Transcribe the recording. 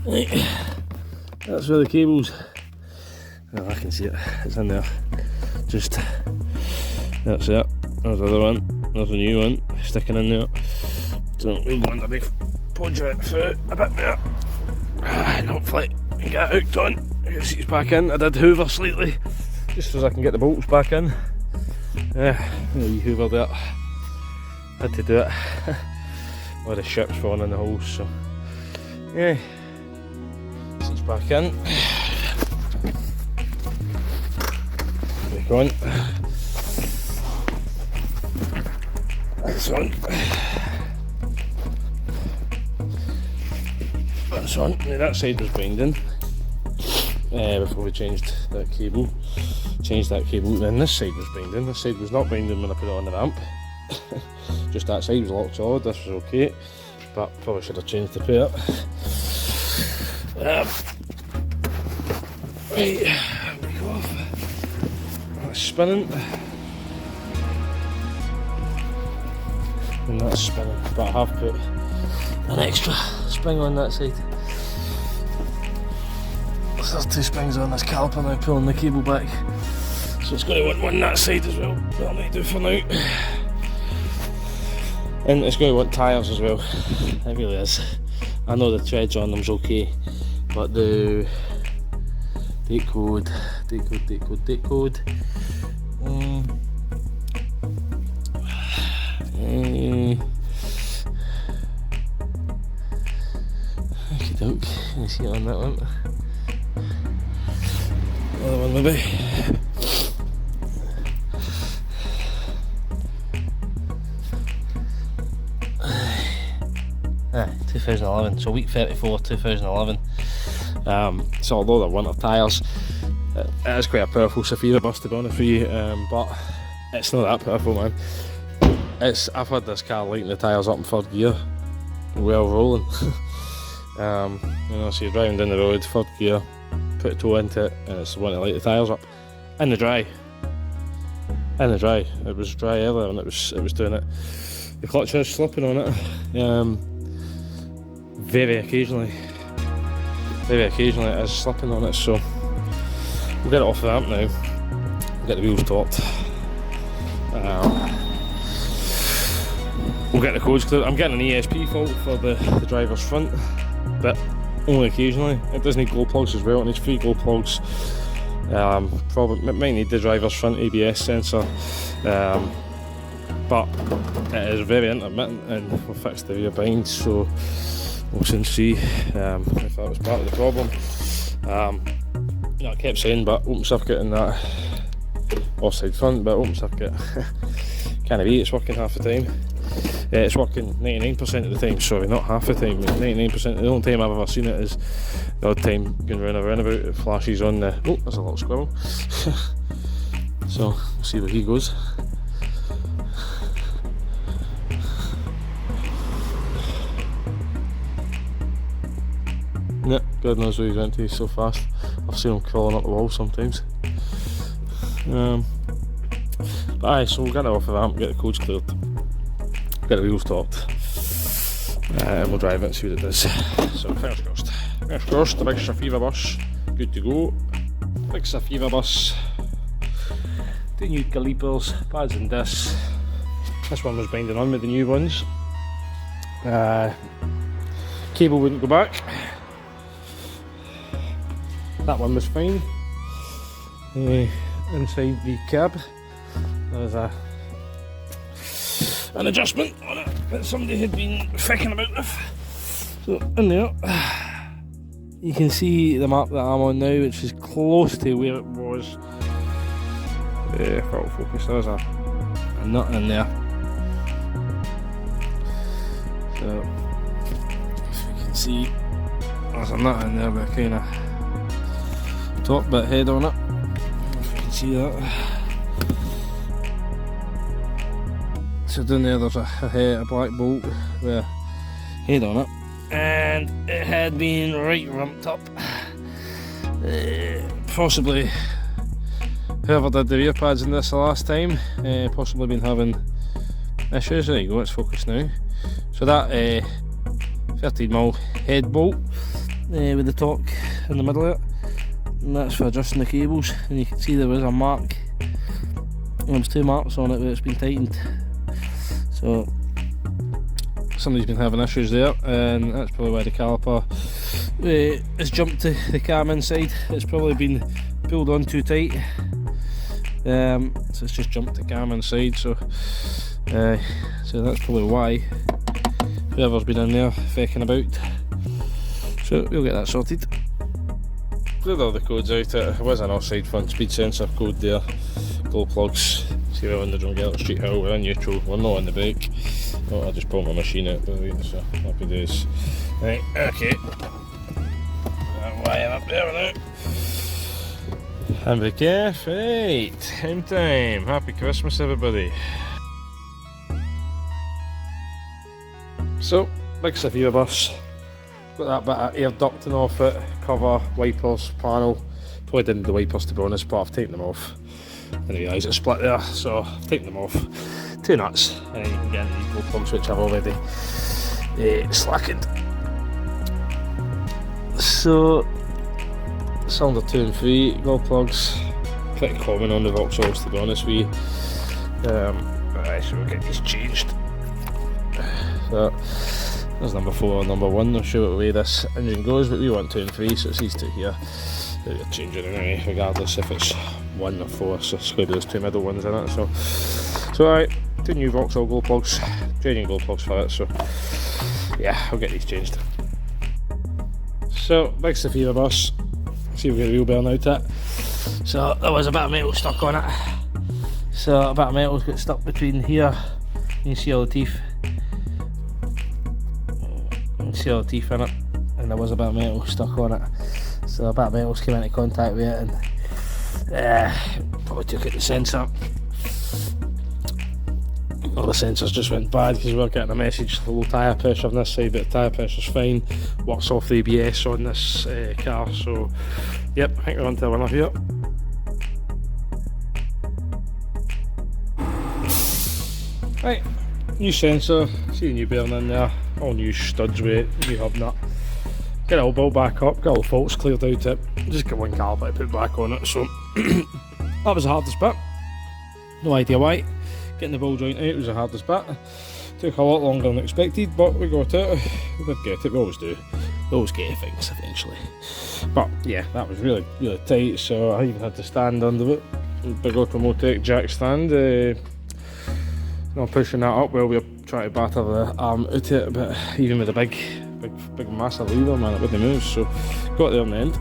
Right, that's where the cable's. Oh, I can see it, it's in there. Just, that's it. There's the other one, there's a new one sticking in there. So we'll go underneath, podge it through a bit there. And hopefully get it hooked on, get the seats back in. I did hoover slightly, just so I can get the bolts back in. Yeah, you hoovered it. Had to do it. All the ship's falling in the holes, so yeah. Seats back in. Back on. That's on. That's on. Now that side was binding before we changed that cable. Then this side was binding. This side was not binding when I put it on the ramp. Just that side was locked solid. This was okay, but probably should have changed the pair. Right, break off. That's spinning. And that's spinning, but I have put an extra spring on that side. So there's 2 springs on this caliper now, pulling the cable back. So it's going to want one on that side as well. That'll need to do for now. And it's going to want tyres as well. It really is. I know the treads on them's okay, but the date code. Okie doke, can you see it on that one? Another one maybe. Ah, 2011, so week 34, 2011. So although they're winter tyres, it is quite a powerful zafira bus to be honest with you, but it's not that powerful, man. I've had this car lighting the tyres up in 3rd gear, well rolling. You know, so you're driving down the road, 3rd gear, put a toe into it, and it's wanting to light the tyres up. In the dry. It was dry earlier and it was doing it. The clutch is slipping on it. Very occasionally it is slipping on it, so we'll get it off the ramp now. We'll get the wheels torqued. We'll get the codes cleared. I'm getting an ESP fault for the driver's front, but only occasionally. It does need glow plugs as well. It needs 3 glow plugs. Probably it might need the driver's front ABS sensor, but it is very intermittent, and we'll fix the rear bind, so we'll soon see if that was part of the problem. You know, I kept saying, but open circuit in that offside front, but open circuit can't be. It's working half the time. It's working 99% of the time, sorry, not half the time, 99%. The only time I've ever seen it is the odd time going round a roundabout, it flashes on the... Oh, there's a little squirrel. So, we'll see where he goes. Yeah, God knows where he's went to, he's so fast. I've seen him crawling up the wall sometimes. But aye, so we'll get it off the ramp, get the codes cleared. Get the wheels torqued, and we'll drive it and see what it does. So first the big zafira bus, good to go. Big zafira bus, the new callipers, pads and discs. This one was binding on with the new ones. Cable wouldn't go back. That one was fine. Inside the cab, there's an adjustment on it that somebody had been ficking about with. So in there, you can see the map that I'm on now, which is close to where it was. Throttle focus, there's a nut in there. So if you can see, there's a nut in there with a kind of top bit head on it. If you can see that. So down there there's a black bolt with a head on it, and it had been right ramped up. Possibly whoever did the rear pads in this the last time, possibly been having issues. There you go, it's focused now. So that 13mm head bolt with the torque in the middle of it, and that's for adjusting the cables. And you can see there was a mark, there was 2 marks on it where it's been tightened, so somebody's been having issues there, and that's probably why the caliper has jumped to the cam inside. It's probably been pulled on too tight, so it's just jumped the cam inside, so that's probably why whoever's been in there fecking about. So we'll get that sorted. Cleared all the codes out. It was an offside front speed sensor code there. Glow plugs. See, we're on the Drumgate Street Hill, we're in neutral, we're not on the brake. Oh, I just pulled my machine out, by the way, so happy days. Right, okay. That wire up there now. Handbrake off, right, time. Happy Christmas, everybody. So, big zafira bus. Got that bit of air ducting off it, cover, wipers, panel. Probably didn't do the wipers to be honest, but I've taken them off. I realise it's split there, so I've taken them off. 2 nuts, and then you can get into these glow plugs which I've already slackened. So, cylinder 2 and 3 glow plugs, pretty common on the Vauxhalls to be honest with you. Right, so we'll get these changed. So, there's number 4 and number 1, not sure what way this engine goes, but we want 2 and 3, so it's these 2 here. We're changing anyway, regardless if it's 1 or 4, so it's going to be those 2 middle ones in it. So alright, 2 new Vauxhall glow plugs, changing glow plugs for it, so yeah, I'll get these changed. So, big zafira bus, see if we get a wheel bearing out it. So, there was a bit of metal stuck on it. So, a bit of metal's got stuck between here, you can see all the teeth. You can see all the teeth in it, and there was a bit of metal stuck on it. So a bit of metal's came into contact with it and probably took out the sensor. All the sensors just went bad because we weren't getting a message for low tyre pressure on this side, but the tyre pressure's fine. Works off the ABS on this car, so yep, I think we're on to a winner here. Right, new sensor, see the new bearing in there, all new studs with it, new hub nut. Get it all built back up, got all the faults cleared out it, just got 1 caliper to put back on it, so that was the hardest bit. No idea why. Getting the ball joint out was the hardest bit. Took a lot longer than expected, but we got it. We did get it, we always do. We always get things eventually. But yeah, that was really tight, so I even had to stand under it. Big Automotech jack stand. Not pushing that up while we were trying to batter the arm out it, but even with a big massive lever, man, it wouldn't move, so got there in the end.